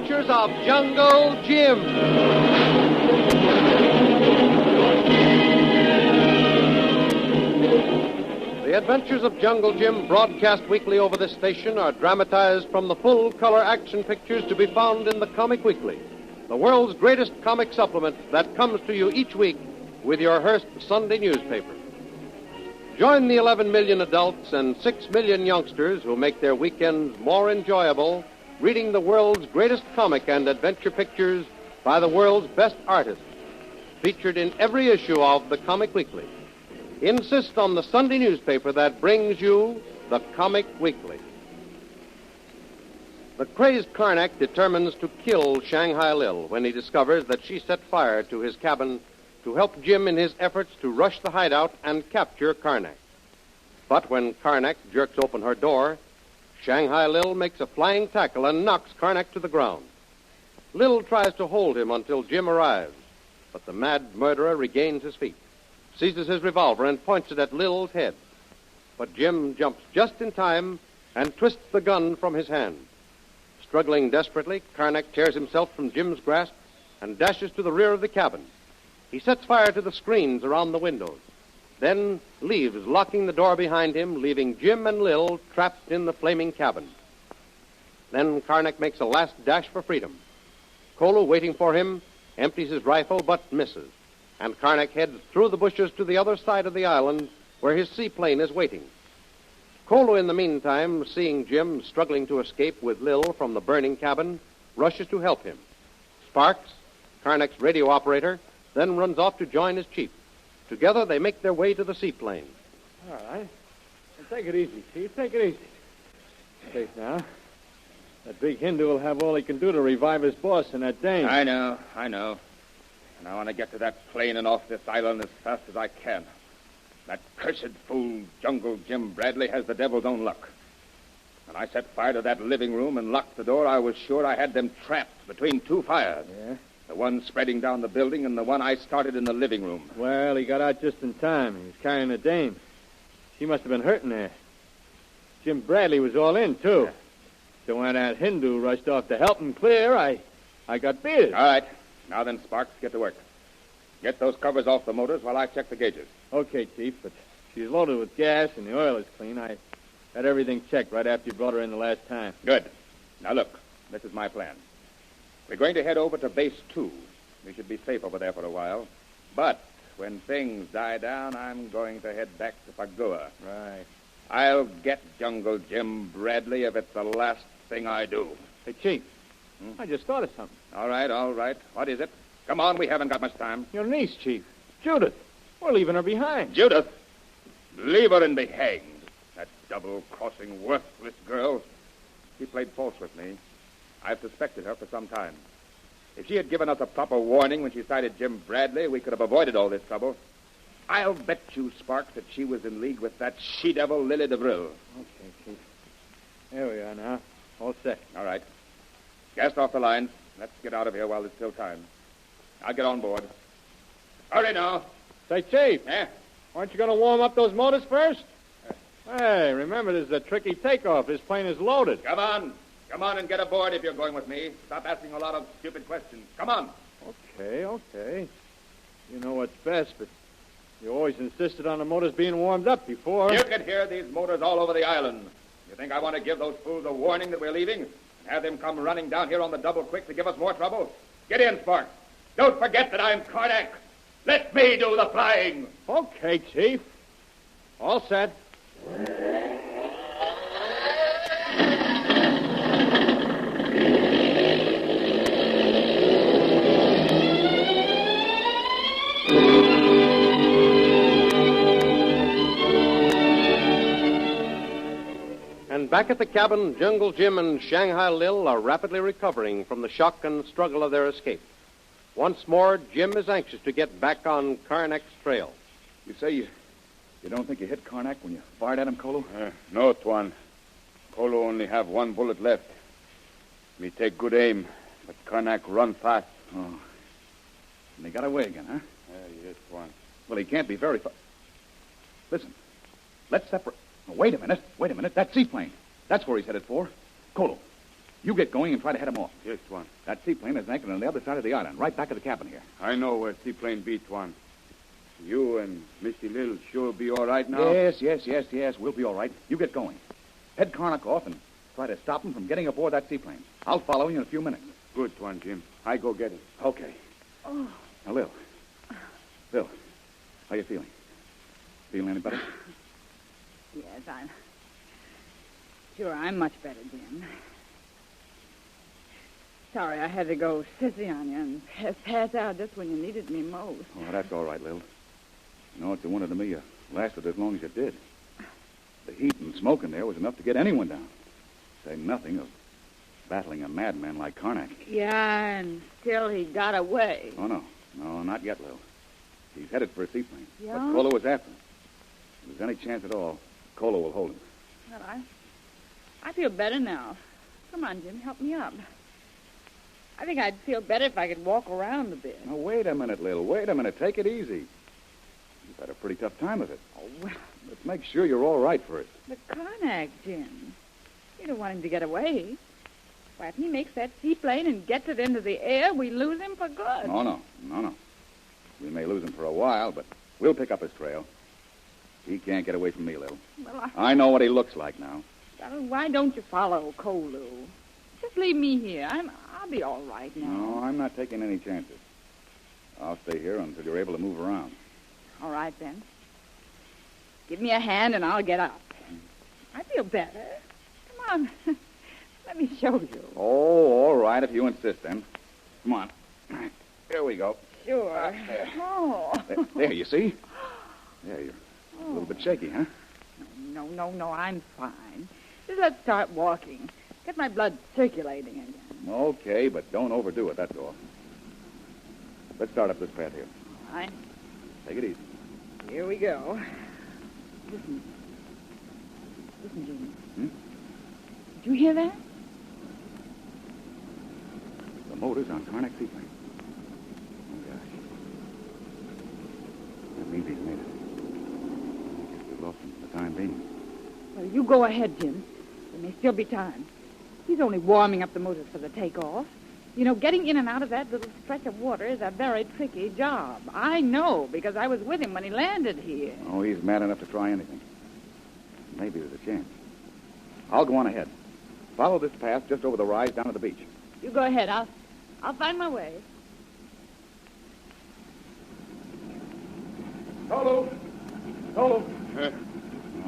Adventures of Jungle Jim. The Adventures of Jungle Jim, broadcast weekly over this station, are dramatized from the full-color action pictures to be found in the Comic Weekly, the world's greatest comic supplement that comes to you each week with your Hearst Sunday newspaper. Join the 11 million adults and 6 million youngsters who make their weekends more enjoyable reading the world's greatest comic and adventure pictures by the world's best artists, featured in every issue of the Comic Weekly. Insist on the Sunday newspaper that brings you the Comic Weekly. The crazed Karnak determines to kill Shanghai Lil when he discovers that she set fire to his cabin to help Jim in his efforts to rush the hideout and capture Karnak. But when Karnak jerks open her door, Shanghai Lil makes a flying tackle and knocks Karnak to the ground. Lil tries to hold him until Jim arrives, but the mad murderer regains his feet, seizes his revolver, and points it at Lil's head. But Jim jumps just in time and twists the gun from his hand. Struggling desperately, Karnak tears himself from Jim's grasp and dashes to the rear of the cabin. He sets fire to the screens around the windows, then leaves, locking the door behind him, leaving Jim and Lil trapped in the flaming cabin. Then Karnak makes a last dash for freedom. Kolu, waiting for him, empties his rifle but misses, and Karnak heads through the bushes to the other side of the island where his seaplane is waiting. Kolu, in the meantime, seeing Jim struggling to escape with Lil from the burning cabin, rushes to help him. Sparks, Karnak's radio operator, then runs off to join his chief. Together, they make their way to the seaplane. All right. Well, take it easy, Chief. Take it easy. Safe now. That big Hindu will have all he can do to revive his boss and that dame. I know. And I want to get to that plane and off this island as fast as I can. That cursed fool, Jungle Jim Bradley, has the devil's own luck. When I set fire to that living room and locked the door, I was sure I had them trapped between two fires. Yeah? The one spreading down the building and the one I started in the living room. Well, he got out just in time. He was carrying a dame. She must have been hurting there. Jim Bradley was all in, too. Yeah. So when that Hindu rushed off to help him clear, I got beat. All right. Now then, Sparks, get to work. Get those covers off the motors while I check the gauges. Okay, Chief, but she's loaded with gas and the oil is clean. I had everything checked right after you brought her in the last time. Good. Now, look, this is my plan. We're going to head over to Base 2. We should be safe over there for a while. But when things die down, I'm going to head back to Pagoa. Right. I'll get Jungle Jim Bradley if it's the last thing I do. Hey, Chief, I just thought of something. All right. What is it? Come on, we haven't got much time. Your niece, Chief. Judith. We're leaving her behind. Judith? Leave her and be hanged. That double-crossing, worthless girl. She played false with me. I've suspected her for some time. If she had given us a proper warning when she sighted Jim Bradley, we could have avoided all this trouble. I'll bet you, Sparks, that she was in league with that she-devil Lily DeVril. Okay, Chief. There we are now. All set. All right. Cast off the lines. Let's get out of here while there's still time. I'll get on board. Hurry now. Say, Chief. Eh? Aren't you going to warm up those motors first? Hey, remember, this is a tricky takeoff. This plane is loaded. Come on and get aboard if you're going with me. Stop asking a lot of stupid questions. Come on. Okay. You know what's best, but you always insisted on the motors being warmed up before. You can hear these motors all over the island. You think I want to give those fools a warning that we're leaving? And have them come running down here on the double quick to give us more trouble? Get in, Sparks. Don't forget that I'm Karnak. Let me do the flying. Okay, Chief. All set. And back at the cabin, Jungle Jim and Shanghai Lil are rapidly recovering from the shock and struggle of their escape. Once more, Jim is anxious to get back on Karnak's trail. You say you don't think you hit Karnak when you fired at him, Kolu? No, Tuan. Kolu only have one bullet left. Me take good aim, but Karnak run fast. Oh. And he got away again, huh? Yes, Tuan. Well, he can't be very far. Listen, let's separate. Oh, wait a minute. That seaplane. That's where he's headed for. Kolu, You get going and try to head him off. Yes, Tuan. That seaplane is anchored on the other side of the island, right back of the cabin here. I know where seaplane be, Tuan. You and Mr. Lil sure be all right now? Yes. We'll be all right. You get going. Head Karnak off and try to stop him from getting aboard that seaplane. I'll follow you in a few minutes. Good, Tuan Jim. I go get him. Okay. Oh. Now, Lil, how you feeling? Feeling any better? Yes, I'm much better, Jim. Sorry I had to go sissy on you and pass out just when you needed me most. Oh, that's all right, Lil. You know, it's a wonder to me you lasted as long as you did. The heat and smoke in there was enough to get anyone down. Say nothing of battling a madman like Karnak. Yeah, and still he got away. Oh, no. No, not yet, Lil. He's headed for a seaplane. Yeah? But Kolu was after him. If there's any chance at all, Kolu will hold him. Well, I feel better now. Come on, Jim, help me up. I think I'd feel better if I could walk around a bit. Now, wait a minute, Lil. Wait a minute. Take it easy. You've had a pretty tough time of it. Oh, well, Let's make sure you're all right first. but Karnak, Jim, you don't want him to get away. Why, if he makes that seaplane and gets it into the air, we lose him for good. No. We may lose him for a while, but we'll pick up his trail. He can't get away from me, Lil. Well, I know what he looks like now. why don't you follow Kolu? Just leave me here. I'll be all right now. No, I'm not taking any chances. I'll stay here until you're able to move around. All right, then. Give me a hand and I'll get up. I feel better. Come on. Let me show you. Oh, all right, if you insist, then. Come on. Here we go. Sure. There. Oh. There, you see? There, you're a little bit shaky, huh? No, I'm fine. Just let's start walking. Get my blood circulating again. Okay, but don't overdo it, that's all. Let's start up this path here. All right. Take it easy. Here we go. Listen, Jimmy. Did you hear that? The motor's on Karnak seaplane. Oh, gosh. That means he's made it. I guess we've lost him for the time being. Well, you go ahead, Jim. There may still be time. He's only warming up the motors for the takeoff. You know, getting in and out of that little stretch of water is a very tricky job. I know, because I was with him when he landed here. Oh, he's mad enough to try anything. Maybe there's a chance. I'll go on ahead. Follow this path just over the rise down to the beach. You go ahead. I'll find my way. Kolu! Kolu!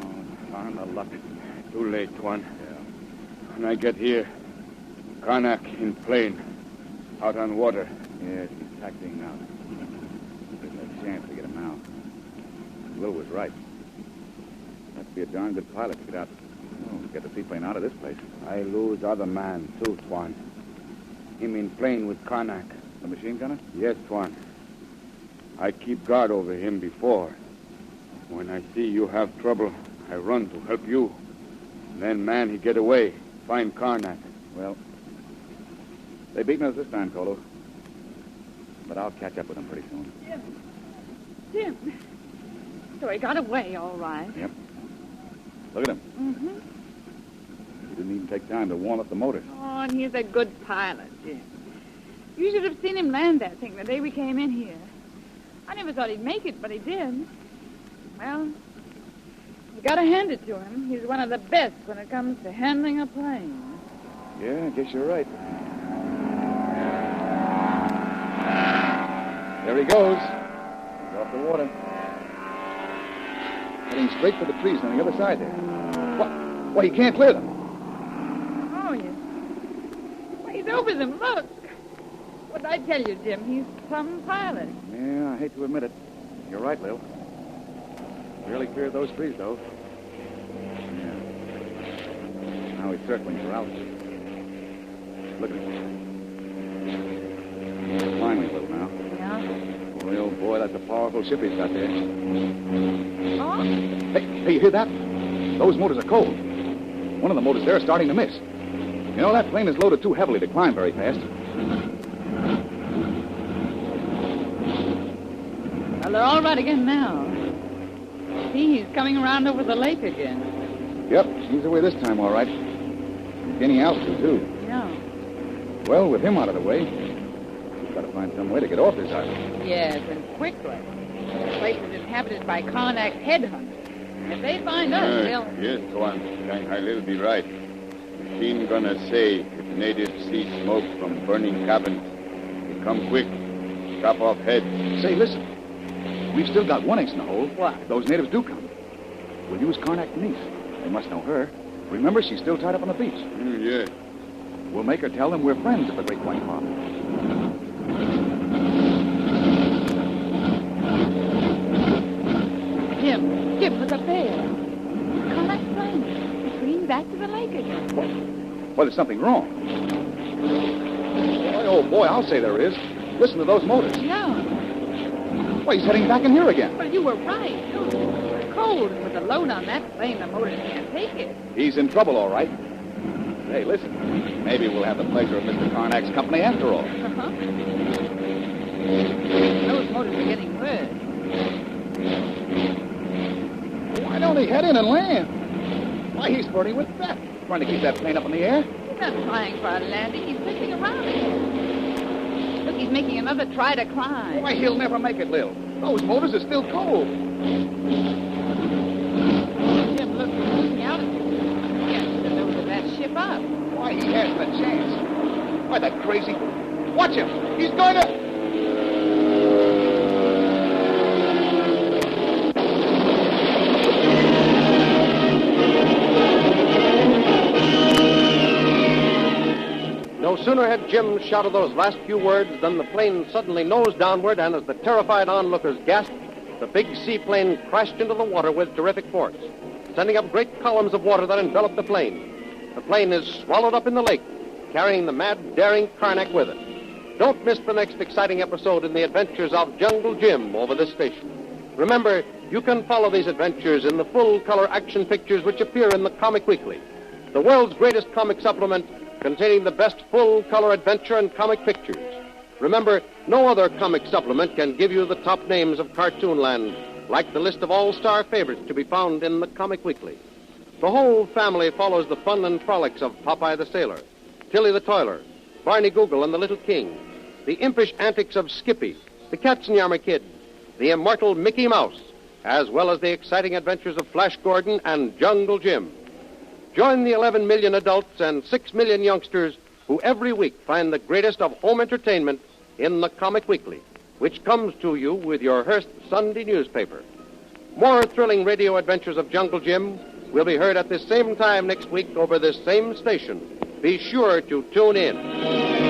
Oh, darn the luck. Too late, Tuan. Yeah. When I get here, Karnak in plane, out on water. Yes, he's taxiing now. There's no chance to get him now. Lil was right. Have to be a darn good pilot to get the seaplane out of this place. I lose other man, too, Tuan. Him in plane with Karnak. The machine gunner? Yes, Tuan. I keep guard over him before. When I see you have trouble, I run to help you. Then, man, he get away. Find Karnak. Well, they beaten us this time, Kolu. But I'll catch up with them pretty soon. Jim. So he got away, all right. Yep. Look at him. Mm-hmm. He didn't even take time to warm up the motor. Oh, and he's a good pilot, Jim. You should have seen him land that thing the day we came in here. I never thought he'd make it, but he did. Well, you gotta hand it to him. He's one of the best when it comes to handling a plane. Yeah, I guess you're right. There he goes. He's off the water. Heading straight for the trees on the other side there. What? Well, he can't clear them. Oh, yes. Well, he's over them. Look. What did I tell you, Jim? He's some pilot. Yeah, I hate to admit it. You're right, Lil. Barely cleared those trees, though. Yeah. Now he's circling for altitude. Look at him. He's climbing a little now. Yeah? Boy, oh boy, that's a powerful ship he's got there. Oh? Hey, you hear that? Those motors are cold. One of the motors there is starting to miss. You know, that plane is loaded too heavily to climb very fast. Well, they're all right again now. See, he's coming around over the lake again. Yep, he's away this time, all right. He's gaining altitude, too. No. Well, with him out of the way, we've got to find some way to get off this island. Yes, and quickly. The place is inhabited by Karnak's headhunters. If they find us, they'll... Yes, go on. Shanghai Lil be right. Machine gonna say if natives see smoke from burning cabins, they come quick, chop off heads. Say, listen. We've still got one ace in the hole. What? If those natives do come. We'll use Karnak's niece. They must know her. Remember, she's still tied up on the beach. Yes. We'll make her tell them we're friends of the great white father. Jim, look up there. Karnak's plane. It's swinging back to the lake again. Well, there's something wrong. Boy, oh, boy, I'll say there is. Listen to those motors. No. Why, he's heading back in here again. Well, you were right. It's cold, and with the load on that plane, the motors can't take it. He's in trouble, all right. Hey, listen. Maybe we'll have the pleasure of Mr. Karnak's company after all. Uh-huh. Those motors are getting worse. Why don't he head in and land? Why, he's flirting with Beth. Trying to keep that plane up in the air. He's not trying for a landing. He's flipping around again. Look, he's making another try to climb. Why, he'll never make it, Lil. Those motors are still cold. Jim, look, he's losing altitude. He has to nose that ship up. Why, he hasn't a chance. Why, that crazy... Watch him. He's going to... No sooner had Jim shouted those last few words than the plane suddenly nosed downward, and as the terrified onlookers gasped, the big seaplane crashed into the water with terrific force, sending up great columns of water that enveloped the plane. The plane is swallowed up in the lake, carrying the mad, daring Karnak with it. Don't miss the next exciting episode in the adventures of Jungle Jim over this station. Remember, you can follow these adventures in the full-color action pictures which appear in the Comic Weekly, the world's greatest comic supplement containing the best full-color adventure and comic pictures. Remember, no other comic supplement can give you the top names of Cartoonland, like the list of all-star favorites to be found in the Comic Weekly. The whole family follows the fun and frolics of Popeye the Sailor, Tilly the Toiler, Barney Google and the Little King, the impish antics of Skippy, the Katzenjammer Kid, the immortal Mickey Mouse, as well as the exciting adventures of Flash Gordon and Jungle Jim. Join the 11 million adults and 6 million youngsters who every week find the greatest of home entertainment in the Comic Weekly, which comes to you with your Hearst Sunday newspaper. More thrilling radio adventures of Jungle Jim will be heard at this same time next week over this same station. Be sure to tune in.